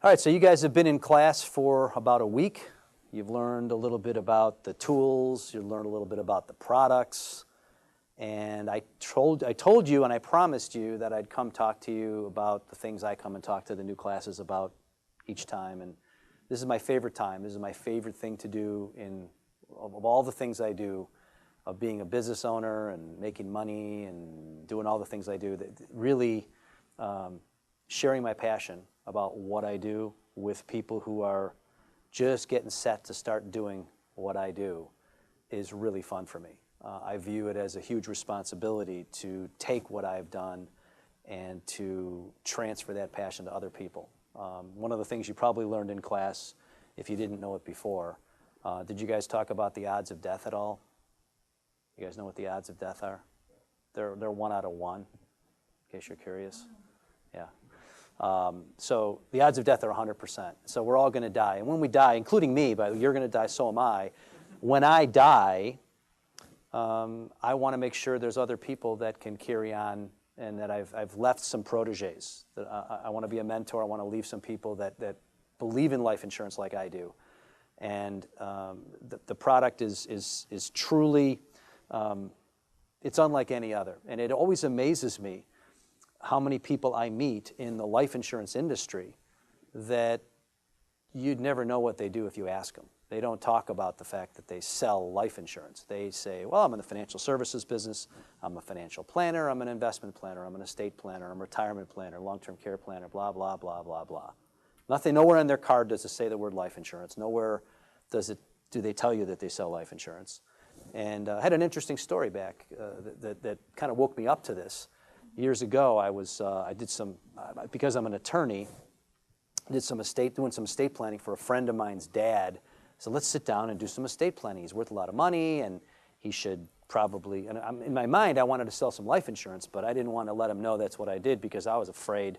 All right, so you guys have been in class for about a week. You've learned a little bit about the tools. You've learned a little bit about the products. And I told you and I promised you that I'd come talk to you about the things I come and talk to the new classes about each time. And this is my favorite time. This is my favorite thing to do of all the things I do, of being a business owner and making money and doing all the things I do, that really sharing my passion about what I do with people who are just getting set to start doing what I do is really fun for me. I view it as a huge responsibility to take what I've done and to transfer that passion to other people. One of the things you probably learned in class, if you didn't know it before, did you guys talk about the odds of death at all? You guys know what the odds of death are? They're 1 out of 1, in case you're curious. Yeah. So the odds of death are 100%. So we're all going to die. And when we die, including me, but you're going to die, so am I. When I die, I want to make sure there's other people that can carry on and that I've left some proteges. That I want to be a mentor. I want to leave some people that believe in life insurance like I do. And the product is truly, it's unlike any other. And it always amazes me how many people I meet in the life insurance industry that you'd never know what they do if you ask them. They don't talk about the fact that they sell life insurance. They say, well, I'm in the financial services business, I'm a financial planner, I'm an investment planner, I'm an estate planner, I'm a retirement planner, long-term care planner, blah, blah, blah, blah, blah. Nothing, nowhere on their card does it say the word life insurance. Nowhere do they tell you that they sell life insurance. And I had an interesting story back that kind of woke me up to this. Years ago, I did some, because I'm an attorney, doing some estate planning for a friend of mine's dad. So let's sit down and do some estate planning. He's worth a lot of money, and he should probably, and in my mind, I wanted to sell some life insurance, but I didn't want to let him know that's what I did because I was afraid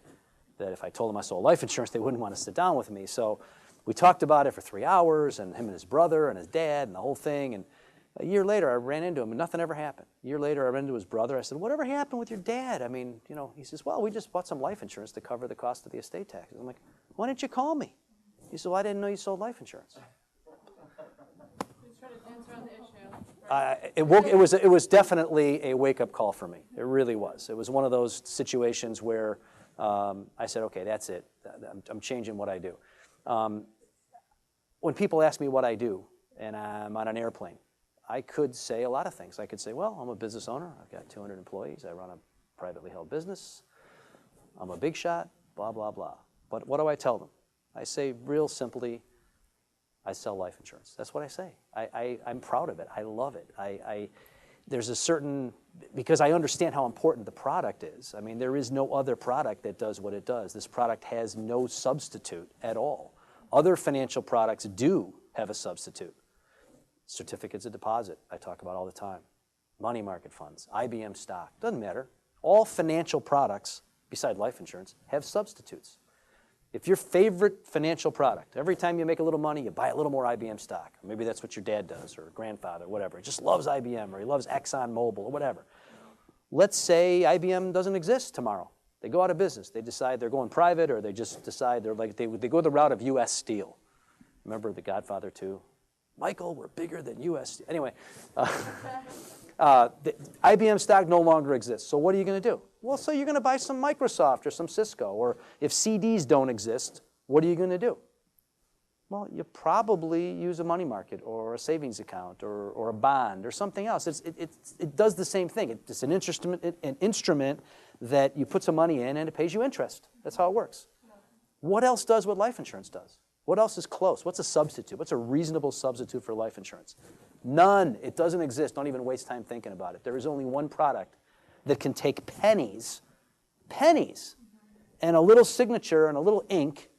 that if I told him I sold life insurance, they wouldn't want to sit down with me. So we talked about it for 3 hours, and him and his brother and his dad and the whole thing. And a year later, I ran into him, and nothing ever happened. A year later, I ran into his brother. I said, whatever happened with your dad? I mean, you know, he says, well, we just bought some life insurance to cover the cost of the estate taxes. I'm like, why didn't you call me? He said, well, I didn't know you sold life insurance. Please try to answer on the issue. It was definitely a wake-up call for me. It really was. It was one of those situations where I said, okay, that's it. I'm changing what I do. When people ask me what I do, and I'm on an airplane, I could say a lot of things. I could say, well, I'm a business owner. I've got 200 employees. I run a privately held business. I'm a big shot, blah, blah, blah. But what do I tell them? I say real simply, I sell life insurance. That's what I say. I'm proud of it. I love it. There's a certain, because I understand how important the product is. I mean, there is no other product that does what it does. This product has no substitute at all. Other financial products do have a substitute. Certificates of deposit, I talk about all the time. Money market funds, IBM stock, doesn't matter. All financial products, beside life insurance, have substitutes. If your favorite financial product, every time you make a little money, you buy a little more IBM stock. Maybe that's what your dad does, or grandfather, whatever. He just loves IBM, or he loves ExxonMobil, or whatever. Let's say IBM doesn't exist tomorrow. They go out of business. They decide they're going private, or they just decide they go the route of U.S. Steel. Remember The Godfather 2? Michael, we're bigger than U.S. Anyway, the IBM stock no longer exists. So what are you going to do? Well, so you're going to buy some Microsoft or some Cisco. Or if CDs don't exist, what are you going to do? Well, you probably use a money market or a savings account or a bond or something else. It does the same thing. It's an instrument that you put some money in and it pays you interest. That's how it works. What else does what life insurance does? What else is close? What's a substitute? What's a reasonable substitute for life insurance? None. It doesn't exist. Don't even waste time thinking about it. There is only one product that can take pennies, and a little signature and a little ink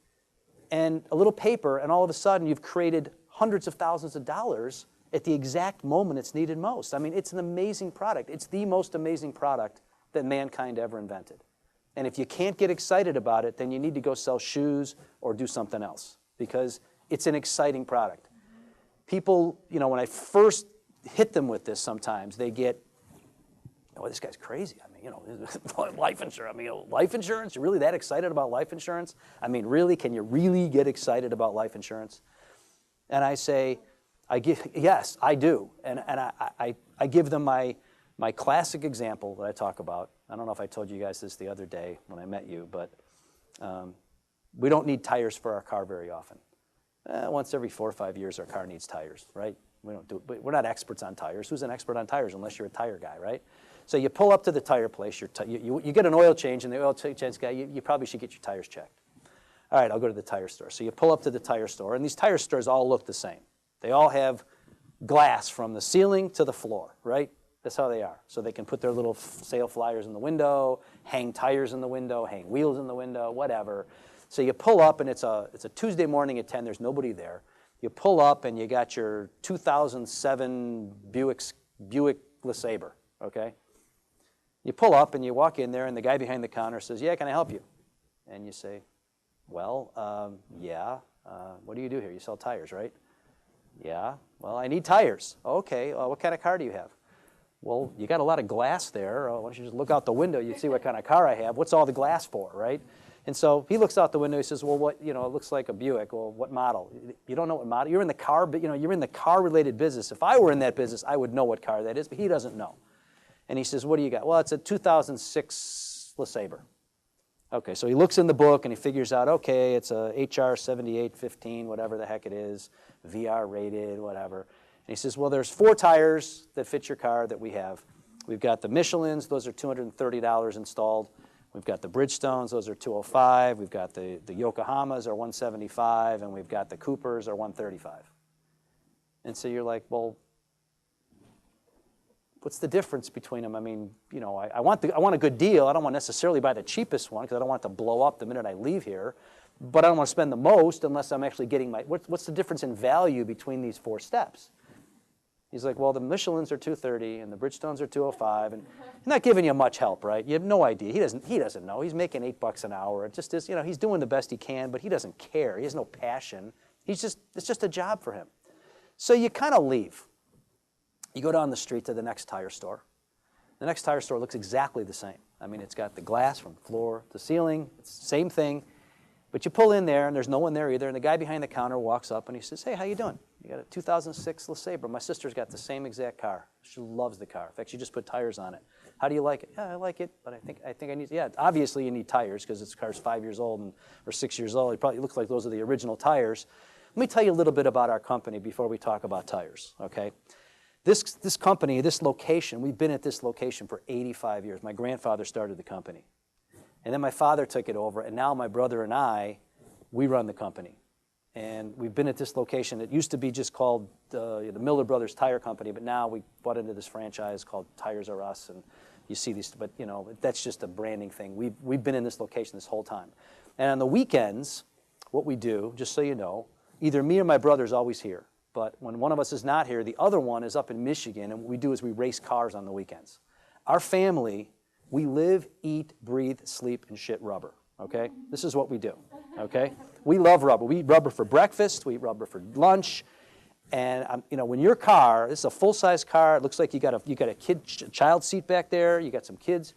and a little paper, and all of a sudden you've created hundreds of thousands of dollars at the exact moment it's needed most. I mean, it's an amazing product. It's the most amazing product that mankind ever invented. And if you can't get excited about it, then you need to go sell shoes or do something else, because it's an exciting product. People, you know, when I first hit them with this sometimes, they get oh, this guy's crazy. I mean, life insurance. I mean, life insurance? You're really that excited about life insurance? I mean, really? Can you really get excited about life insurance? And I say, yes, I do. And I give them my classic example that I talk about. I don't know if I told you guys this the other day when I met you, but we don't need tires for our car very often. Once every 4 or 5 years, our car needs tires, right? We don't do it, but we're not experts on tires. Who's an expert on tires unless you're a tire guy, right? So you pull up to the tire place, you get an oil change, and the oil change guy, you probably should get your tires checked. All right, I'll go to the tire store. So you pull up to the tire store, and these tire stores all look the same. They all have glass from the ceiling to the floor, right? That's how they are. So they can put their little sale flyers in the window, hang tires in the window, hang wheels in the window, whatever. So you pull up, and it's a Tuesday morning at 10. There's nobody there. You pull up, and you got your 2007 Buick LeSabre, okay? You pull up, and you walk in there, and the guy behind the counter says, yeah, can I help you? And you say, well, yeah. What do you do here? You sell tires, right? Yeah. Well, I need tires. Okay. What kind of car do you have? Well, you got a lot of glass there. Why don't you just look out the window? You see what kind of car I have. What's all the glass for, right? And so he looks out the window. He says, well, it looks like a Buick. Well, what model? You don't know what model? You're in the car, but you're in the car-related business. If I were in that business, I would know what car that is, but he doesn't know. And he says, what do you got? Well, it's a 2006 LeSabre. Okay, so he looks in the book and he figures out, okay, it's a HR 7815, whatever the heck it is, VR rated, whatever. And he says, well, there's 4 tires that fit your car that we have. We've got the Michelins, those are $230 installed. We've got the Bridgestones, those are $205. We've got the Yokohamas are $175, and we've got the Coopers are $135. And so you're like, well, what's the difference between them? I mean, I want a good deal. I don't want to necessarily buy the cheapest one because I don't want it to blow up the minute I leave here. But I don't want to spend the most unless I'm actually getting what's the difference in value between these 4 steps? He's like, well, the Michelins are $230 and the Bridgestones are $205, and he's not giving you much help, right? You have no idea. He doesn't know. He's making $8 an hour. It just is, he's doing the best he can, but he doesn't care. He has no passion. It's just a job for him. So you kind of leave. You go down the street to the next tire store. The next tire store looks exactly the same. I mean, it's got the glass from floor to ceiling. It's the same thing. But you pull in there, and there's no one there either, and the guy behind the counter walks up, and he says, hey, how you doing? You got a 2006 LeSabre. My sister's got the same exact car. She loves the car. In fact, she just put tires on it. How do you like it? Yeah, I like it, but I think I need, yeah, obviously you need tires because this car's 5 years old or 6 years old. It probably looks like those are the original tires. Let me tell you a little bit about our company before we talk about tires, okay? This company, this location, we've been at this location for 85 years. My grandfather started the company. And then my father took it over, and now my brother and I, we run the company. And we've been at this location. It used to be just called the Miller Brothers Tire Company, but now we bought into this franchise called Tires R Us, and you see these, but that's just a branding thing. We've been in this location this whole time. And on the weekends, what we do, just so you know, either me or my brother is always here. But when one of us is not here, the other one is up in Michigan, and what we do is we race cars on the weekends. Our family, we live, eat, breathe, sleep, and shit rubber, okay? This is what we do, okay? We love rubber. We eat rubber for breakfast. We eat rubber for lunch. And, when your car, this is a full-size car. It looks like you got a child seat back there. You got some kids.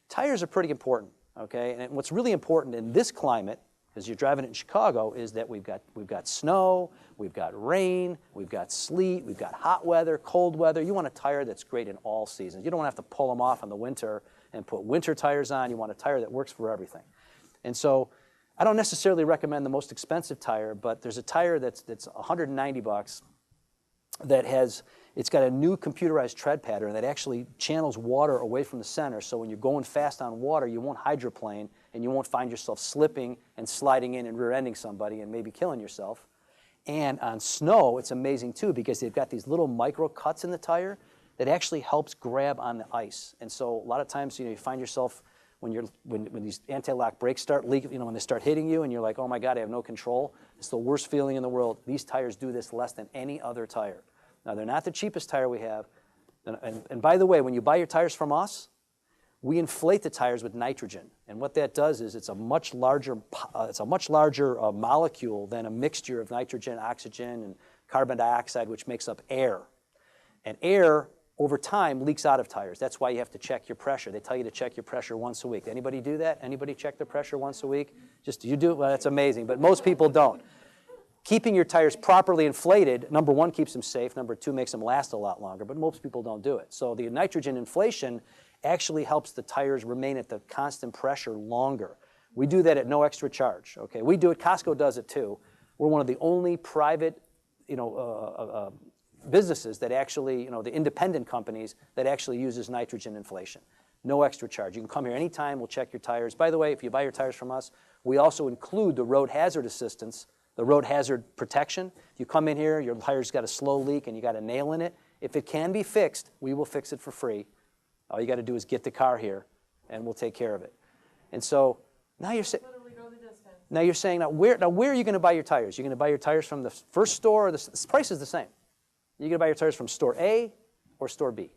Tires are pretty important, okay? And what's really important in this climate, as you're driving it in Chicago, is that we've got snow, we've got rain, we've got sleet, we've got hot weather, cold weather. You want a tire that's great in all seasons. You don't want to have to pull them off in the winter and put winter tires on. You want a tire that works for everything. And so I don't necessarily recommend the most expensive tire, but there's a tire that's $190 that it's got a new computerized tread pattern that actually channels water away from the center, so when you're going fast on water, you won't hydroplane and you won't find yourself slipping and sliding in and rear-ending somebody and maybe killing yourself. And on snow, it's amazing too because they've got these little micro cuts in the tire that actually helps grab on the ice. And so a lot of times, you find yourself when these anti-lock brakes start leaking, when they start hitting you and you're like, oh my God, I have no control. It's the worst feeling in the world. These tires do this less than any other tire. Now, they're not the cheapest tire we have. And by the way, when you buy your tires from us, we inflate the tires with nitrogen. And what that does is it's a much larger molecule than a mixture of nitrogen, oxygen, and carbon dioxide, which makes up air. And air over time leaks out of tires. That's why you have to check your pressure. They tell you to check your pressure once a week. Anybody do that? Anybody check their pressure once a week? Just you do? Well, that's amazing, but most people don't. Keeping your tires properly inflated, number one, keeps them safe. Number two, makes them last a lot longer, but most people don't do it. So the nitrogen inflation actually helps the tires remain at the constant pressure longer. We do that at no extra charge. Okay, we do it. Costco does it too. We're one of the only private, businesses that actually, the independent companies that actually uses nitrogen inflation. No extra charge. You can come here anytime. We'll check your tires. By the way, if you buy your tires from us, we also include the road hazard assistance, the road hazard protection. If you come in here, your tire's got a slow leak and you got a nail in it. If it can be fixed, we will fix it for free. All you got to do is get the car here, and we'll take care of it. And so now you're saying. Now you're saying, where are you going to buy your tires? You're going to buy your tires from the first store, or the price is the same. You're going to buy your tires from store A or store B?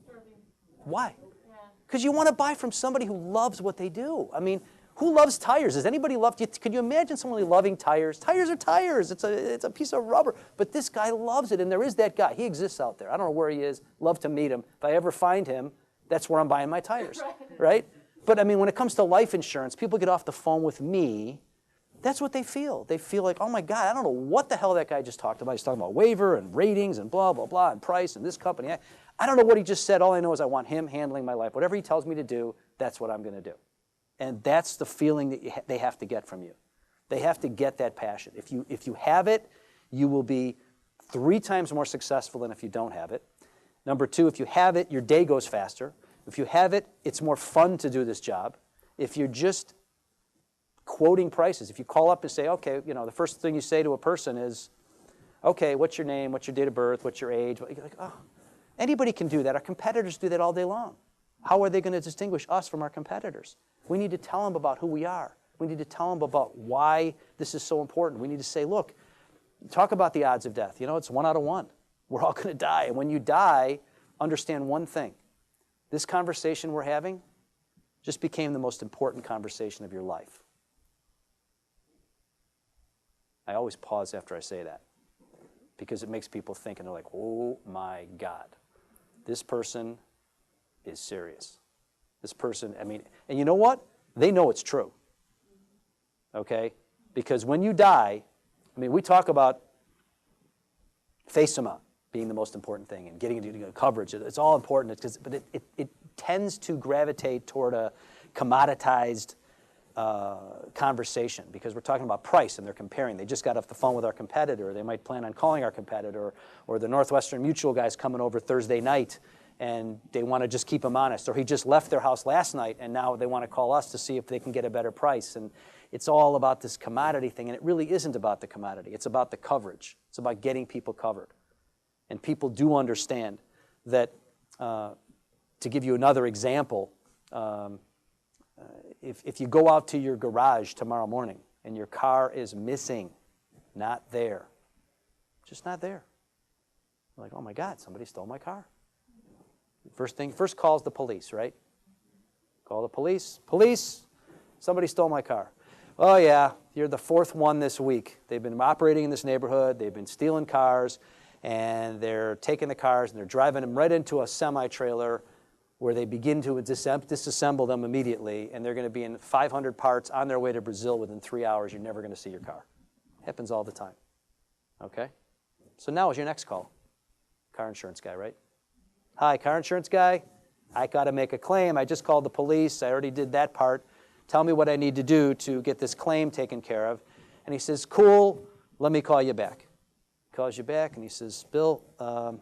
Store B. Why? Yeah. Because you want to buy from somebody who loves what they do. I mean, who loves tires? Does anybody love, could you imagine someone really loving tires? Tires are tires. It's a piece of rubber. But this guy loves it, and there is that guy. He exists out there. I don't know where he is. Love to meet him. If I ever find him, that's where I'm buying my tires, right? But I mean, when it comes to life insurance, people get off the phone with me. That's what they feel. They feel like, oh my God, I don't know what the hell that guy just talked about. He's talking about waiver and ratings and blah, blah, blah, and price and this company. I don't know what he just said. All I know is I want him handling my life. Whatever he tells me to do, that's what I'm going to do. And that's the feeling that they have to get from you. They have to get that passion. If you have it, you will be 3 times more successful than if you don't have it. Number 2, if you have it, your day goes faster. If you have it, it's more fun to do this job. If you're just quoting prices, if you call up and say, okay, the first thing you say to a person is, okay, what's your name, what's your date of birth, what's your age? You're like, oh, anybody can do that. Our competitors do that all day long. How are they going to distinguish us from our competitors? We need to tell them about who we are. We need to tell them about why this is so important. We need to say, look, talk about the odds of death. It's 1 out of 1. We're all going to die. And when you die, understand one thing. This conversation we're having just became the most important conversation of your life. I always pause after I say that because it makes people think, and they're like, oh my God, this person is serious. This person, and you know what? They know it's true, okay? Because when you die, we talk about face amount being the most important thing and getting into coverage. It's all important, but it tends to gravitate toward a commoditized conversation because we're talking about price and they're comparing. They just got off the phone with our competitor. They might plan on calling our competitor, or the Northwestern Mutual guy's coming over Thursday night and they want to just keep him honest. Or he just left their house last night and now they want to call us to see if they can get a better price. And it's all about this commodity thing, and it really isn't about the commodity. It's about the coverage. It's about getting people covered. And people do understand that, to give you another example, if you go out to your garage tomorrow morning and your car is missing, not there, just not there. You're like, oh my God, somebody stole my car. First call is the police, right? Call the police. Police, somebody stole my car. Oh yeah, you're the 4th one this week. They've been operating in this neighborhood. They've been stealing cars, and they're taking the cars and they're driving them right into a semi-trailer where they begin to disassemble them immediately, and they're going to be in 500 parts on their way to Brazil within 3 hours. You're never going to see your car. Happens all the time. Okay? So now is your next call. Car insurance guy, right? Hi, car insurance guy. I got to make a claim. I just called the police. I already did that part. Tell me what I need to do to get this claim taken care of. And he says, cool, let me call you back. He calls you back and he says, Bill, got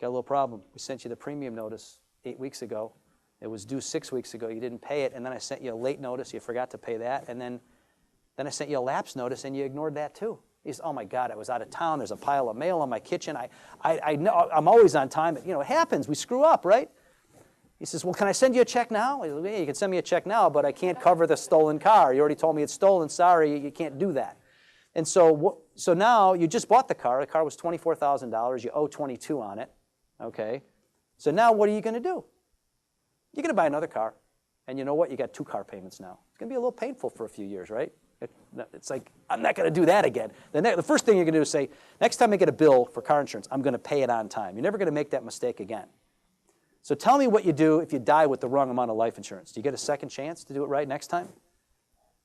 a little problem. We sent you the premium notice 8 weeks ago. It was due 6 weeks ago. You didn't pay it, and then I sent you a late notice. You forgot to pay that, and then I sent you a lapse notice, and you ignored that too. He says, oh my God, I was out of town. There's a pile of mail on my kitchen. I know I'm always on time. It happens. We screw up, right? He says, well, can I send you a check now? I said, yeah, you can send me a check now, but I can't cover the stolen car. You already told me it's stolen. Sorry, you can't do that. And so now you just bought the car. The car was $24,000. You owe $22,000 on it. Okay. So now what are you going to do? You're going to buy another car. And you know what? You got 2 car payments now. It's going to be a little painful for a few years, right? It's like, I'm not going to do that again. The first thing you're going to do is say, next time I get a bill for car insurance, I'm going to pay it on time. You're never going to make that mistake again. So tell me what you do if you die with the wrong amount of life insurance. Do you get a second chance to do it right next time?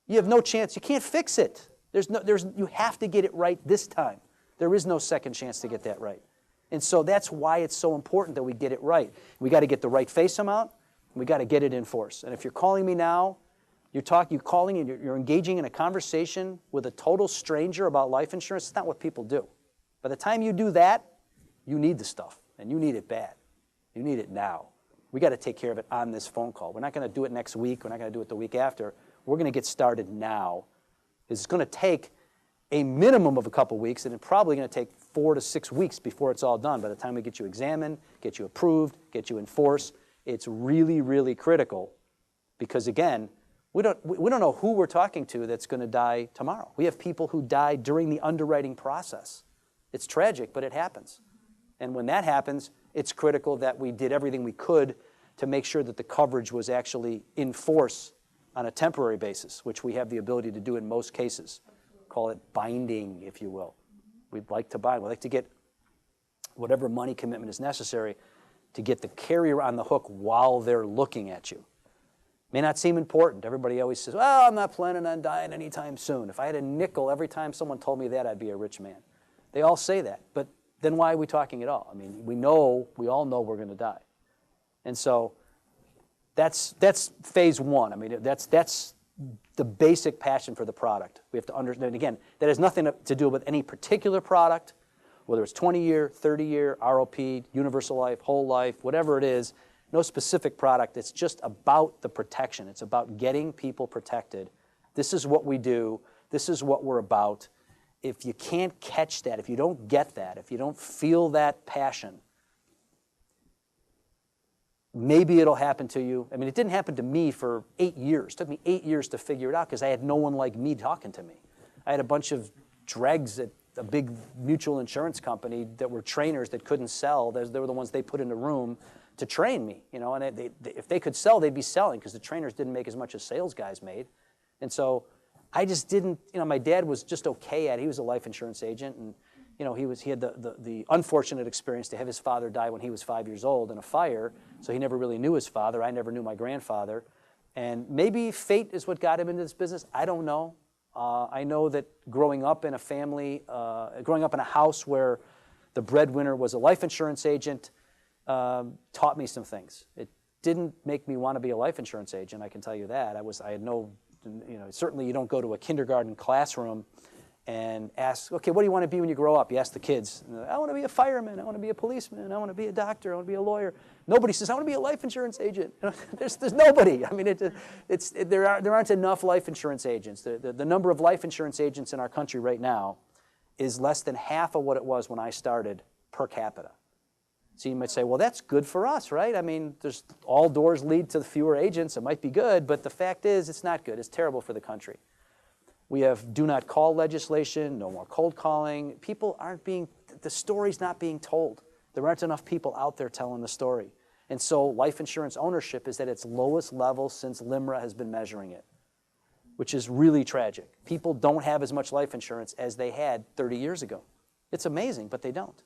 You have no chance. You can't fix it. You have to get it right this time. There is no second chance to get that right. And so that's why it's so important that we get it right. We got to get the right face amount. We got to get it in force. And if you're calling me now, you're calling and you're engaging in a conversation with a total stranger about life insurance. It's not what people do. By the time you do that, you need the stuff, and you need it bad. You need it now. We got to take care of it on this phone call. We're not going to do it next week. We're not going to do it the week after. We're going to get started now. It's going to take a minimum of a couple weeks, and it's probably going to take 4 to 6 weeks before it's all done. By the time we get you examined, get you approved, get you in force, it's really, really critical because, again, we don't know who we're talking to that's going to die tomorrow. We have people who die during the underwriting process. It's tragic, but it happens. And when that happens, it's critical that we did everything we could to make sure that the coverage was actually in force on a temporary basis, which we have the ability to do in most cases. Call it binding, if you will. We'd like to bind. We'd like to get whatever money commitment is necessary to get the carrier on the hook while they're looking at you. May not seem important. Everybody always says, well, I'm not planning on dying anytime soon. If I had a nickel every time someone told me that, I'd be a rich man. They all say that, but then why are we talking at all? I mean, we all know we're going to die. And so that's phase one. I mean, that's the basic passion for the product. We have to understand, again, that has nothing to do with any particular product, whether it's 20-year, 30-year, ROP, universal life, whole life, whatever it is. No specific product. It's just about the protection. It's about getting people protected. This is what we do. This is what we're about. If you can't catch that, if you don't get that, if you don't feel that passion, maybe it'll happen to you. I mean, it didn't happen to me for 8 years. It took me 8 years to figure it out because I had no one like me talking to me. I had a bunch of dregs at a big mutual insurance company that were trainers that couldn't sell. They were the ones they put in a room to train me, you know, and if they could sell, they'd be selling because the trainers didn't make as much as sales guys made. And so I just didn't, you know, my dad was just okay at it. He was a life insurance agent, and, you know, he had the unfortunate experience to have his father die when he was 5 years old in a fire, so he never really knew his father. I never knew my grandfather. And maybe fate is what got him into this business. I don't know. I know that growing up in a family, growing up in a house where the breadwinner was a life insurance agent, taught me some things. It didn't make me want to be a life insurance agent, I can tell you that. I had no, you know, certainly you don't go to a kindergarten classroom and ask, okay, what do you want to be when you grow up? You ask the kids, I want to be a fireman, I want to be a policeman, I want to be a doctor, I want to be a lawyer. Nobody says, I want to be a life insurance agent. There's nobody. I mean, there aren't enough life insurance agents. The number of life insurance agents in our country right now is less than half of what it was when I started per capita. So you might say, well, that's good for us, right? I mean, all doors lead to fewer agents. It might be good, but the fact is it's not good. It's terrible for the country. We have do not call legislation, no more cold calling. People the story's not being told. There aren't enough people out there telling the story. And so life insurance ownership is at its lowest level since LIMRA has been measuring it, which is really tragic. People don't have as much life insurance as they had 30 years ago. It's amazing, but they don't.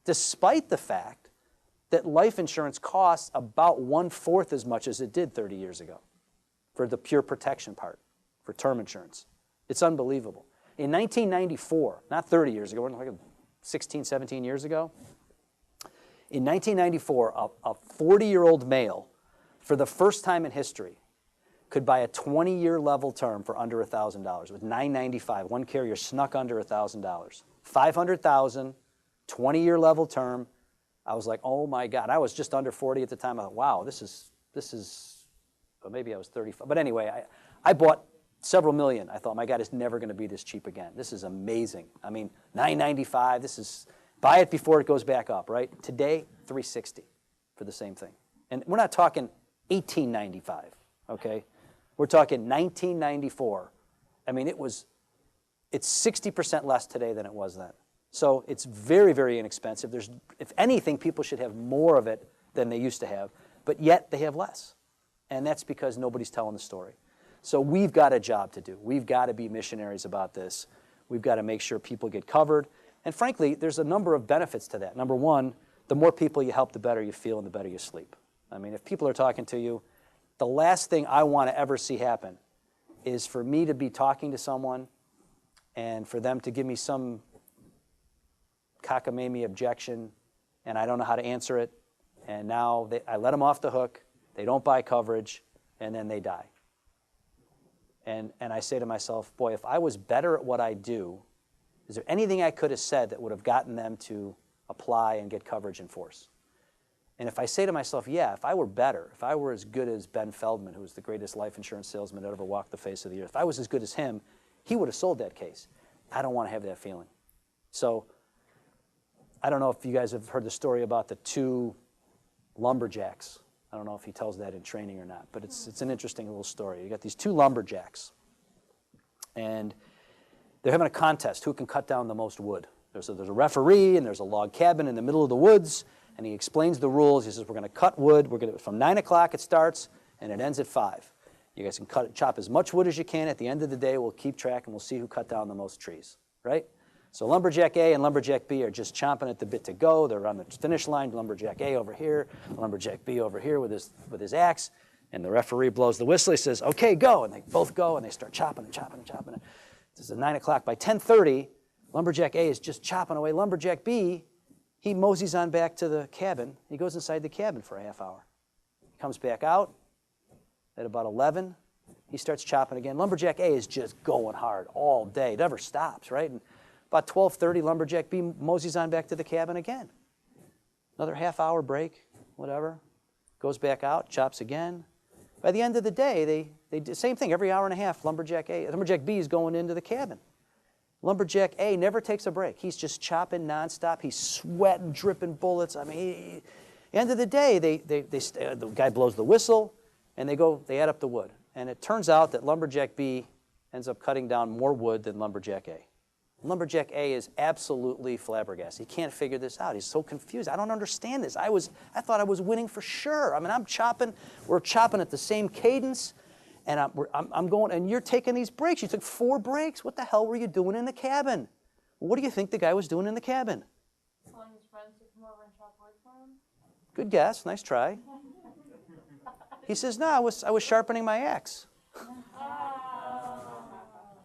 Despite the fact that life insurance costs about 1/4 as much as it did 30 years ago for the pure protection part, for term insurance. It's unbelievable. In 1994, not 30 years ago, we're like 16, 17 years ago, in 1994, a 40-year-old male, for the first time in history, could buy a 20-year level term for under $1,000 with $995. One carrier snuck under $1,000. $500,000, 20-year level term. I was like, oh my God. I was just under 40 at the time. I thought, wow, this is well, maybe I was 35. But anyway, I bought several million. I thought, my God, it's never going to be this cheap again. This is amazing. I mean, $995, buy it before it goes back up, right? Today, $360 for the same thing. And we're not talking $1895, okay? We're talking 1994. I mean, it's 60% less today than it was then. So it's very, very inexpensive. If anything, people should have more of it than they used to have, but yet they have less. And that's because nobody's telling the story. So we've got a job to do. We've got to be missionaries about this. We've got to make sure people get covered. And frankly, there's a number of benefits to that. Number one, the more people you help, the better you feel and the better you sleep. I mean, if people are talking to you, the last thing I want to ever see happen is for me to be talking to someone and for them to give me some cockamamie objection and I don't know how to answer it, and now I let them off the hook, they don't buy coverage, and then they die. And I say to myself, boy, if I was better at what I do, is there anything I could have said that would have gotten them to apply and get coverage in force? And if I say to myself, yeah, if I were better, if I were as good as Ben Feldman, who was the greatest life insurance salesman that ever walked the face of the earth, if I was as good as him, he would have sold that case. I don't want to have that feeling. So I don't know if you guys have heard the story about the two lumberjacks. I don't know if he tells that in training or not, but it's an interesting little story. You got these two lumberjacks, and they're having a contest, who can cut down the most wood. There's a referee, and there's a log cabin in the middle of the woods, and he explains the rules. He says, we're going to cut wood. From 9 o'clock it starts, and it ends at 5. You guys can chop as much wood as you can. At the end of the day, we'll keep track, and we'll see who cut down the most trees, right? So Lumberjack A and Lumberjack B are just chomping at the bit to go. They're on the finish line. Lumberjack A over here, Lumberjack B over here with his axe, and the referee blows the whistle. He says, okay, go, and they both go, and they start chopping and chopping and chopping. This is 9 o'clock. By 10:30, Lumberjack A is just chopping away. Lumberjack B, he moseys on back to the cabin. He goes inside the cabin for a half hour. He comes back out at about 11. He starts chopping again. Lumberjack A is just going hard all day. It never stops, right? And about 12:30, Lumberjack B moseys on back to the cabin again. Another half hour break, whatever. Goes back out, chops again. By the end of the day, they do the same thing every hour and a half. Lumberjack B is going into the cabin. Lumberjack A never takes a break. He's just chopping nonstop. He's sweating, dripping bullets. I mean, at the end of the day, the guy blows the whistle, and they add up the wood. And it turns out that Lumberjack B ends up cutting down more wood than Lumberjack A. Lumberjack A is absolutely flabbergasted. He can't figure this out. He's so confused. I don't understand this. I thought I was winning for sure. I mean, we're chopping at the same cadence, and I'm going, and you're taking these breaks. You took 4 breaks. What the hell were you doing in the cabin? What do you think the guy was doing in the cabin? Telling his friends to come over and chop wood for him. Good guess. Nice try. He says, no, I was sharpening my axe.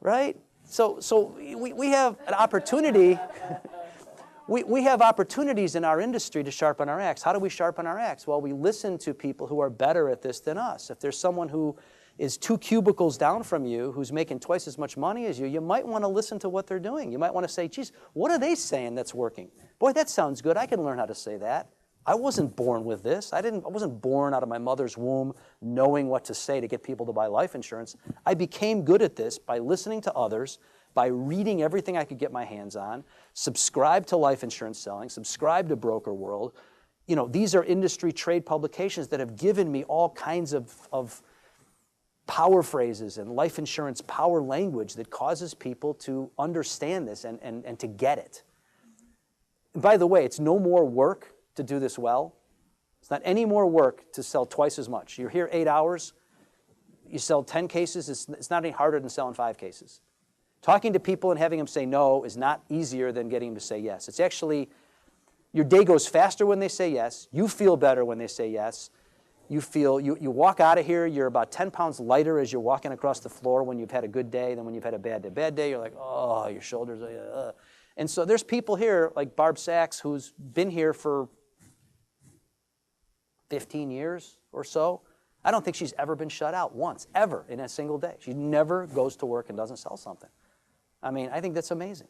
Right? So we have an opportunity. We have opportunities in our industry to sharpen our axe. How do we sharpen our axe? Well, we listen to people who are better at this than us. If there's someone who is 2 cubicles down from you who's making twice as much money as you, you might want to listen to what they're doing. You might want to say, geez, what are they saying that's working? Boy, that sounds good. I can learn how to say that. I wasn't born with this. I wasn't born out of my mother's womb knowing what to say to get people to buy life insurance. I became good at this by listening to others, by reading everything I could get my hands on, subscribe to life insurance selling, subscribe to Broker World. You know, these are industry trade publications that have given me all kinds of power phrases and life insurance power language that causes people to understand this and to get it. And by the way, it's no more work to do this well. It's not any more work to sell twice as much. You're here 8 hours, you sell 10 cases, it's not any harder than selling 5 cases. Talking to people and having them say no is not easier than getting them to say yes. It's actually, your day goes faster when they say yes. You feel better when they say yes. You walk out of here, you're about 10 pounds lighter as you're walking across the floor when you've had a good day than when you've had a bad day. Bad day, you're like, oh, your shoulders, And so there's people here, like Barb Sachs, who's been here for 15 years or so. I don't think she's ever been shut out once, ever, in a single day. She never goes to work and doesn't sell something. I mean, I think that's amazing.